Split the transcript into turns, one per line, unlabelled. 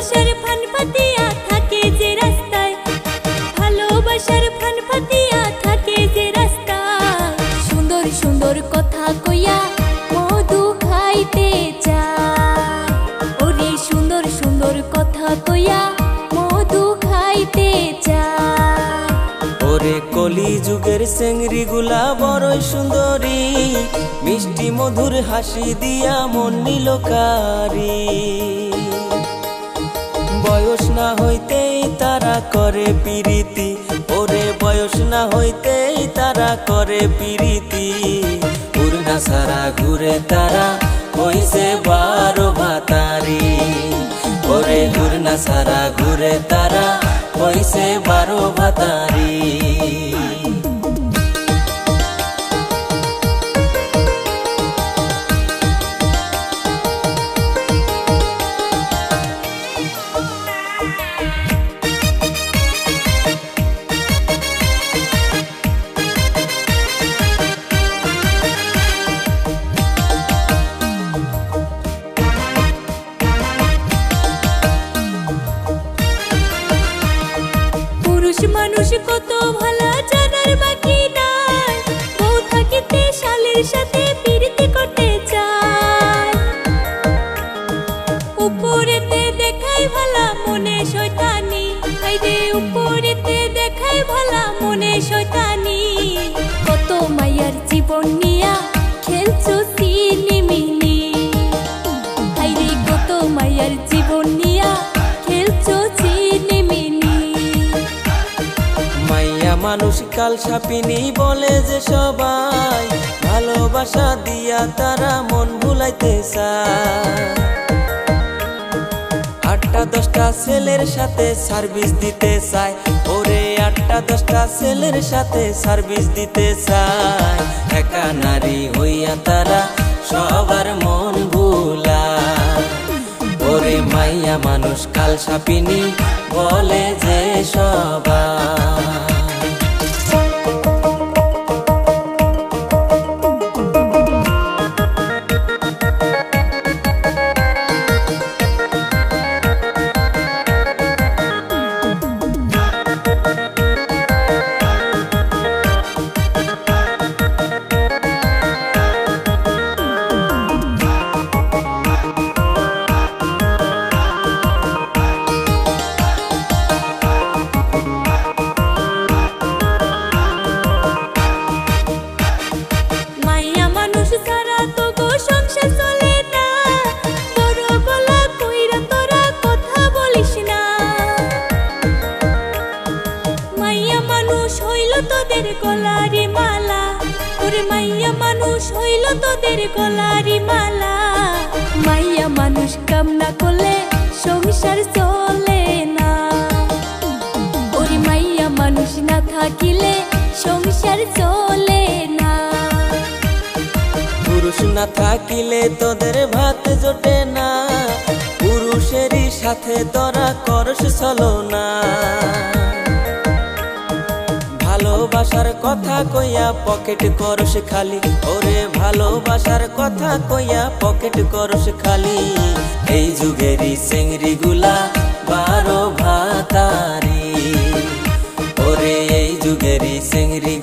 ভালোবাসার ফান পাতিয়া থাকে যে রাস্তায়, ভালোবাসার ফান পাতিয়া থাকে যে রাস্তায়। সুন্দর সুন্দর কথা কইয়া মধু খাইতে চায়, ওরে সুন্দর সুন্দর কথা কইয়া মধু খাইতে চায়।
ওরে কলি যুগের চেংড়ি গুলা বড়ই সুন্দরী, মিষ্টি মধুর হাসি দিয়া মন নিল কারি। বয়স না হইতেই তারা করে পিরিতি, ওরে বয়স না হইতেই তারা করে পিরিতি। উড়না সারা ঘুরে তারা হইছে 12 ভাতারি, ওরে উড়না সারা ঘুরে তারা হইছে 12 ভাতারি।
মানুষ কত ভালা জানার বাকি নাই, বউ থাকিতে শালের সাথে প্রীতি করতে চায়। উপরেতে দেখাই ভালা মনে শয়তানি, হাইরে উপরেতে দেখাই ভালা মনে শয়তানি। কত মায়ার জীবন নিয়া খেলছো সিনিমিনি, হাইরে কত মায়ার জীবন নিয়া খেলছো সিনিমিনি।
মাইয়া মানুষ কাল সাপিনী বলে যে সবাই, ভালোবাসা দিয়া তারা মন ভুলাইতে চায়। 8টা 10টা ছেলের সাথে সার্ভিস দিতে চায়, ওরে 8টা 10টা ছেলের সাথে সার্ভিস দিতে চায়। একা নারী হইয়া তারা সবার মন ভুলায়, ওরে মাইয়া মানুষ কাল সাপিনী বলে যে সবাই।
তোদের গলারি মালা, ওরে মাইয়া মানুষ হইল তোদের গলারি মালা। মাইয়া মানুষ কাম না করলে সংসার চলে না, ওরে মাইয়া মানুষ না থাকিলে সংসার চলে না।
পুরুষ না থাকিলে তোদের ভাত জোটে না, পুরুষেরই সাথে তোরা করস ছলনা। ভালোবাসার কথা কইয়া পকেট করস খালি, ওরে ভালোবাসার কথা কইয়া পকেট করস খালি। এই যুগেরই চেংড়ি গুলা 12 ভাতারি, ওরে এই যুগেরই চেংড়ি